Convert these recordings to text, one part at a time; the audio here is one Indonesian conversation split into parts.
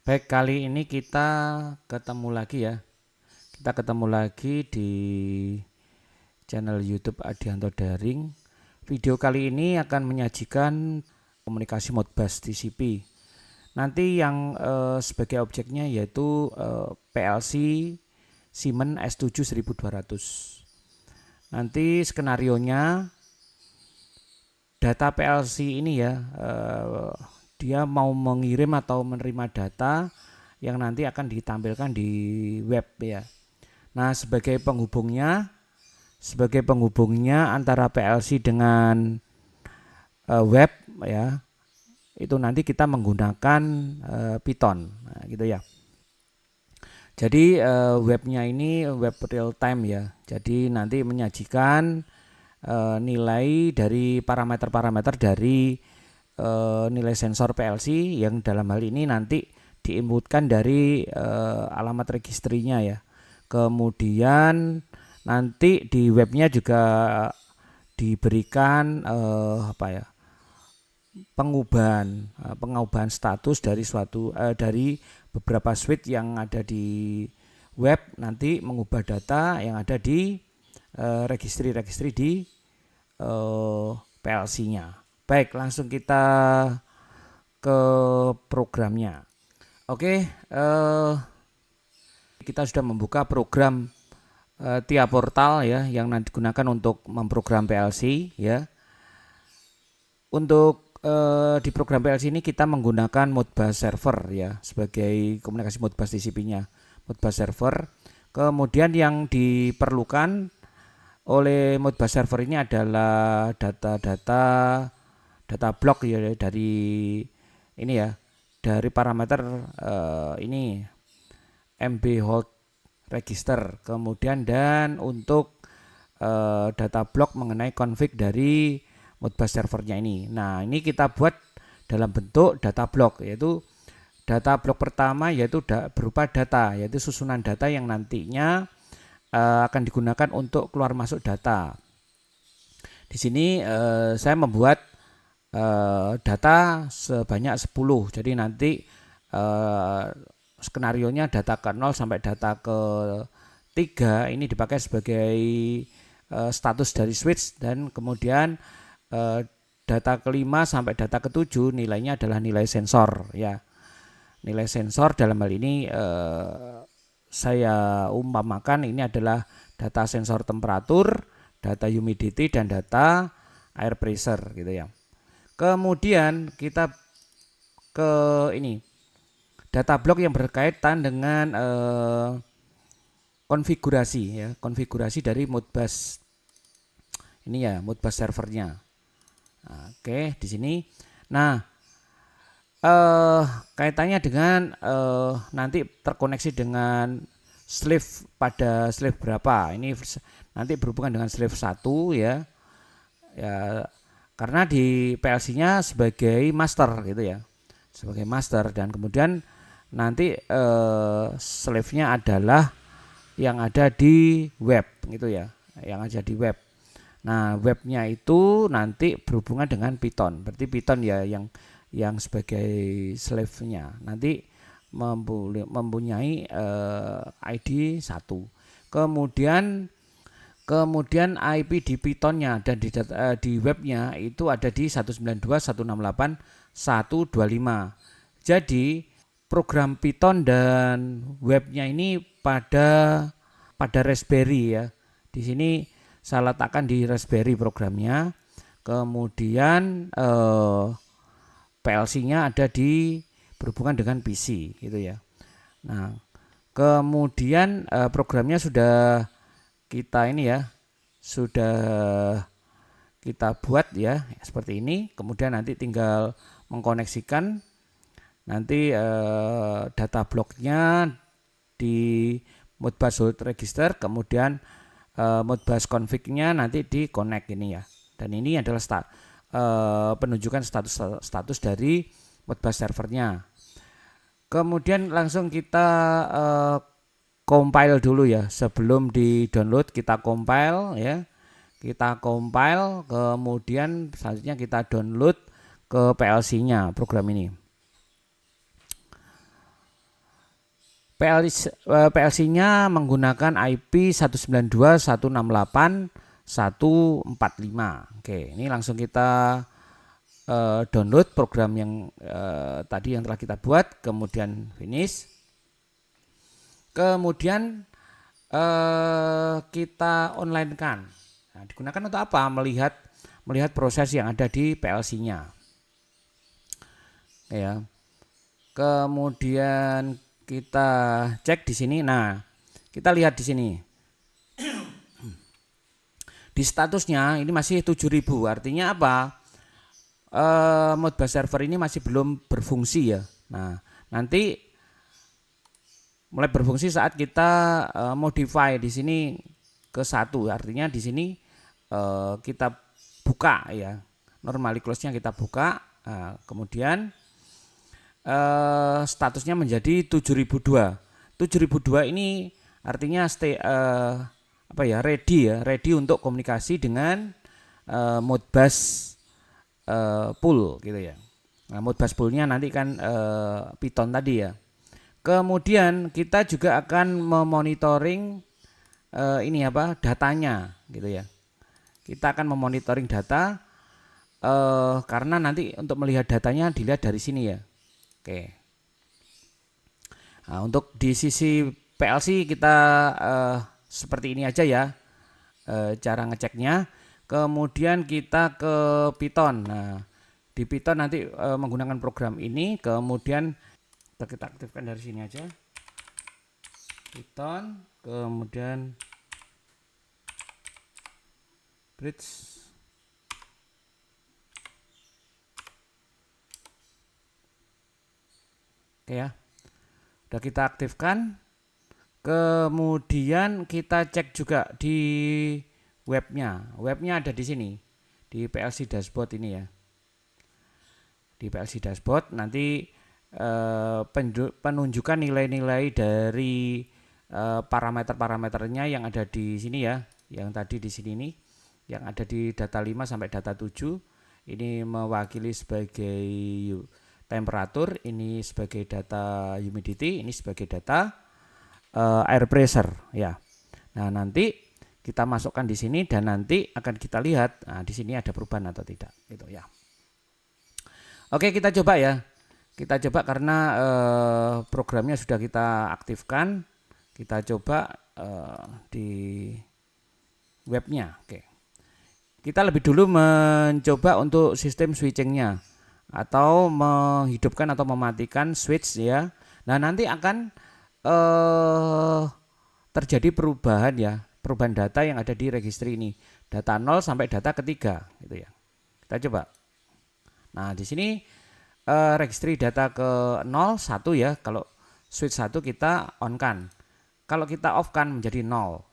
Baik, kali ini kita ketemu lagi ya. Kita ketemu lagi di channel YouTube Adianto Daring. Video kali ini akan menyajikan komunikasi Modbus TCP. Nanti yang sebagai objeknya yaitu PLC Siemens S7 1200. Nanti skenarionya data PLC ini ya, dia mau mengirim atau menerima data yang nanti akan ditampilkan di web ya. Nah, sebagai penghubungnya antara PLC dengan web ya, itu nanti kita menggunakan Python, nah, gitu ya. Jadi webnya ini web real time ya. Jadi nanti menyajikan nilai dari parameter-parameter dari nilai sensor PLC yang dalam hal ini nanti diinputkan dari alamat registrinya ya. Kemudian nanti di webnya juga diberikan apa ya, pengubahan status dari beberapa switch yang ada di web, nanti mengubah data yang ada di registri-registri di PLC-nya. Baik, langsung kita ke programnya. Oke, kita sudah membuka program TIA Portal ya yang nanti digunakan untuk memprogram PLC ya. Untuk di program PLC ini kita menggunakan Modbus server ya sebagai komunikasi Modbus TCP-nya. Modbus server. Kemudian yang diperlukan oleh Modbus server ini adalah data block ya dari ini ya, dari parameter ini MB hold register, kemudian dan untuk data block mengenai config dari Modbus servernya ini. Nah, ini kita buat dalam bentuk data block, yaitu data block pertama yaitu berupa data, yaitu susunan data yang nantinya akan digunakan untuk keluar masuk data. Di sini saya membuat data sebanyak 10. Jadi nanti skenarionya data ke 0 sampai data ke 3 ini dipakai sebagai status dari switch, dan kemudian data kelima sampai data ketujuh nilainya adalah nilai sensor ya. Nilai sensor dalam hal ini saya umpamakan ini adalah data sensor temperatur, data humidity, dan data air pressure gitu ya. Kemudian kita ke ini data block yang berkaitan dengan konfigurasi ya, konfigurasi dari Modbus ini ya, Modbus servernya. Oke, di sini. Nah, kaitannya dengan nanti terkoneksi dengan slave pada slave berapa. Ini nanti berhubungan dengan slave 1 ya. Ya, karena di PLC-nya sebagai master gitu ya. Sebagai master, dan kemudian nanti slave-nya adalah yang ada di web gitu ya. Yang ada di web. Nah, webnya itu nanti berhubungan dengan Python. Berarti Python ya yang sebagai slave-nya. Nanti mempunyai ID 1. Kemudian IP di Python-nya dan di webnya itu ada di 192.168.125. Jadi program Python dan webnya ini pada Raspberry ya. Di sini saya letakkan di Raspberry programnya. Kemudian PLC-nya ada di berhubungan dengan PC gitu ya. Nah, kemudian programnya sudah kita ini ya, sudah kita buat ya seperti ini. Kemudian nanti tinggal mengkoneksikan nanti data blocknya di Modbus hold register, kemudian Modbus config-nya nanti di connect ini ya. Dan ini adalah penunjukan status dari Modbus servernya. Kemudian langsung kita compile dulu ya, sebelum di download kita compile ya. Kita compile, kemudian selanjutnya kita download ke PLC-nya program ini. PLC-nya menggunakan IP 192.168.145. Oke, ini langsung kita download program yang tadi yang telah kita buat, kemudian finish. Kemudian kita online kan. Nah, digunakan untuk apa? Melihat proses yang ada di PLC-nya. Ya. Kemudian kita cek di sini. Nah, kita lihat di sini. Di statusnya ini masih 7.000. Artinya apa? Modbus server ini masih belum berfungsi ya. Nah, nanti mulai berfungsi saat kita modify di sini ke 1. Artinya di sini kita buka ya. Normally close-nya kita buka. Kemudian statusnya menjadi 7.002. 7.002 ini artinya ready untuk komunikasi dengan Modbus pool gitu ya. Nah, Modbus poolnya nanti kan Python tadi ya. Kemudian kita juga akan memonitoring datanya gitu ya. Kita akan memonitoring data karena nanti untuk melihat datanya dilihat dari sini ya. Oke. Nah, untuk di sisi PLC kita seperti ini aja ya cara ngeceknya. Kemudian kita ke Python. Nah, di Python nanti menggunakan program ini. Kemudian kita aktifkan dari sini aja. Python, kemudian bridge. Oke ya. Udah kita aktifkan. Kemudian kita cek juga di webnya. Webnya ada di sini. Di PLC dashboard ini ya. Di PLC dashboard nanti penunjukan nilai-nilai dari parameter-parameternya yang ada di sini ya. Yang tadi di sini nih. Yang ada di data 5 sampai data 7. Ini mewakili sebagai temperatur, ini sebagai data humidity, ini sebagai data air pressure ya. Nah, nanti kita masukkan di sini dan nanti akan kita lihat di sini ada perubahan atau tidak gitu ya. Oke, kita coba ya. Kita coba karena programnya sudah kita aktifkan. Kita coba di webnya. Oke. Kita lebih dulu mencoba untuk sistem switchingnya atau menghidupkan atau mematikan switch ya. Nah, nanti akan terjadi perubahan ya, perubahan data yang ada di registry ini, data 0 sampai data ketiga gitu ya. Kita coba. Nah, di sini registry data ke 0 1 ya. Kalau switch 1 kita on kan. Kalau kita off kan menjadi 0.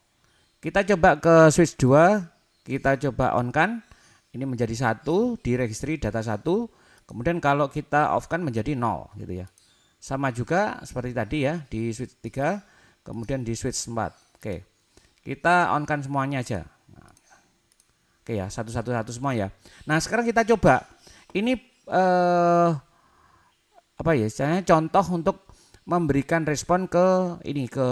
Kita coba ke switch 2, kita coba on kan. Ini menjadi 1 di registry data 1. Kemudian kalau kita off kan menjadi 0 gitu ya. Sama juga seperti tadi ya di switch 3, kemudian di switch 4. Oke. Kita on kan semuanya aja. Nah, oke ya, satu-satu semua ya. Nah, sekarang kita coba. Ini istilahnya contoh untuk memberikan respon ke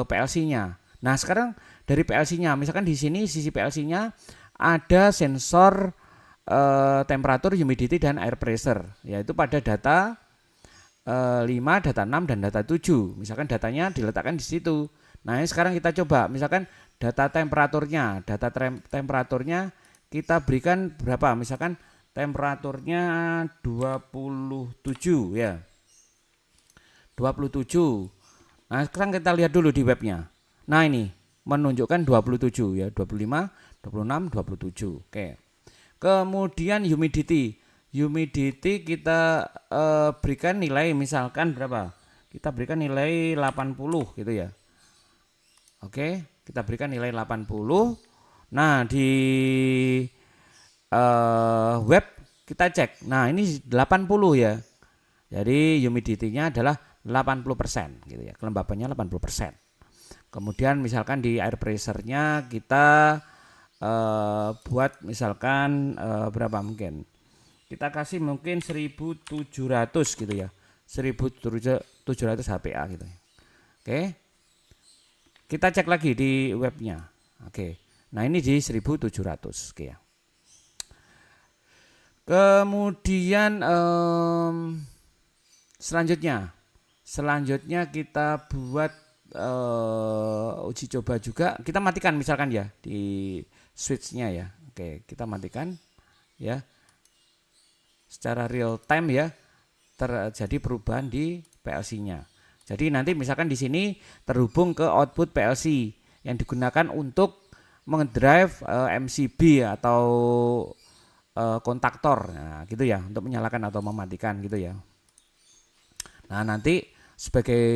PLC-nya. Nah, sekarang dari PLC-nya, misalkan di sini sisi PLC-nya ada sensor temperatur, humidity dan air pressure, yaitu pada data 5, data 6 dan data 7. Misalkan datanya diletakkan di situ. Nah, ini sekarang kita coba, misalkan data temperaturnya kita berikan berapa? Misalkan temperaturnya 27 ya. 27. Nah, sekarang kita lihat dulu di webnya. Nah, ini menunjukkan 27 ya, 25, 26, 27. Oke. Kemudian humidity kita berikan nilai misalkan berapa? Kita berikan nilai 80 gitu ya. Oke, kita berikan nilai 80. Nah, di web kita cek. Nah, ini 80 ya. Jadi humidity-nya adalah 80% gitu ya. Kelembabannya 80%. Kemudian misalkan di air pressure-nya kita buat misalkan berapa mungkin? Kita kasih mungkin 1700 gitu ya. 1700 HPA gitu. Oke. Kita cek lagi di webnya. Oke. Nah, ini di 1700. Oke ya. Kemudian selanjutnya kita buat uji coba juga. Kita matikan misalkan ya di switch-nya ya. Oke, kita matikan ya. Secara real time ya terjadi perubahan di PLC-nya. Jadi nanti misalkan di sini terhubung ke output PLC yang digunakan untuk mengdrive MCB atau kontaktor, nah, gitu ya, untuk menyalakan atau mematikan gitu ya. Nah, nanti sebagai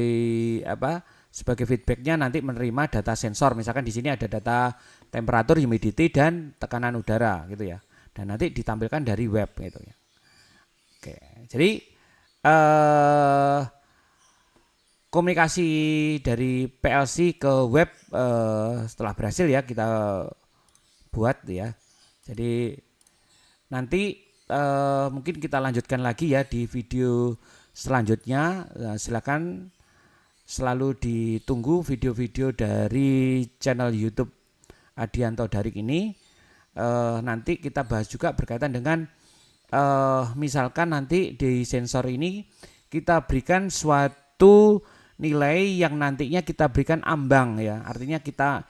sebagai feedbacknya nanti menerima data sensor. Misalkan di sini ada data temperatur, humidity dan tekanan udara gitu ya. Dan nanti ditampilkan dari web gitu ya. Oke, jadi komunikasi dari PLC ke web setelah berhasil ya kita buat ya. Jadi nanti mungkin kita lanjutkan lagi ya di video selanjutnya. Silakan selalu ditunggu video-video dari channel YouTube Adianto Darik ini. Nanti kita bahas juga berkaitan dengan misalkan nanti di sensor ini kita berikan suatu nilai yang nantinya kita berikan ambang ya. Artinya kita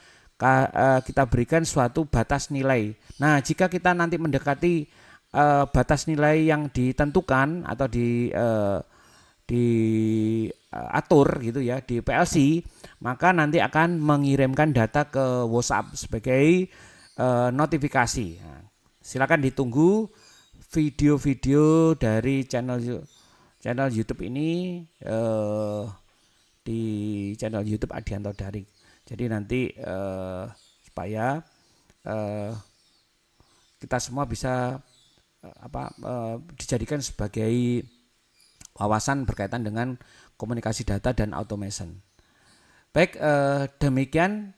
berikan suatu batas nilai. Nah, jika kita nanti mendekati batas nilai yang ditentukan atau diatur gitu ya di PLC, maka nanti akan mengirimkan data ke WhatsApp sebagai notifikasi. Nah, silakan ditunggu video-video dari channel YouTube ini di channel YouTube Adianto Darik. Jadi nanti supaya kita semua bisa dijadikan sebagai wawasan berkaitan dengan komunikasi data dan automation. Baik, demikian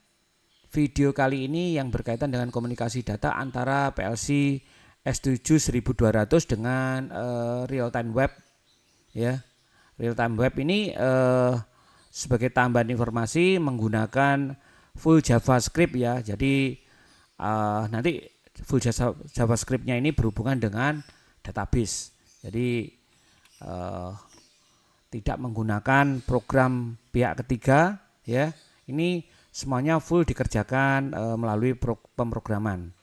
video kali ini yang berkaitan dengan komunikasi data antara PLC S7 1200 dengan real time web ya. Real time web ini sebagai tambahan informasi menggunakan full JavaScript ya. Jadi nanti full JavaScript-nya ini berhubungan dengan database. Jadi tidak menggunakan program pihak ketiga ya. Ini semuanya full dikerjakan melalui pemrograman.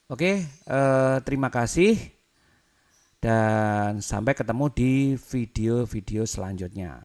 Oke, terima kasih dan sampai ketemu di video-video selanjutnya.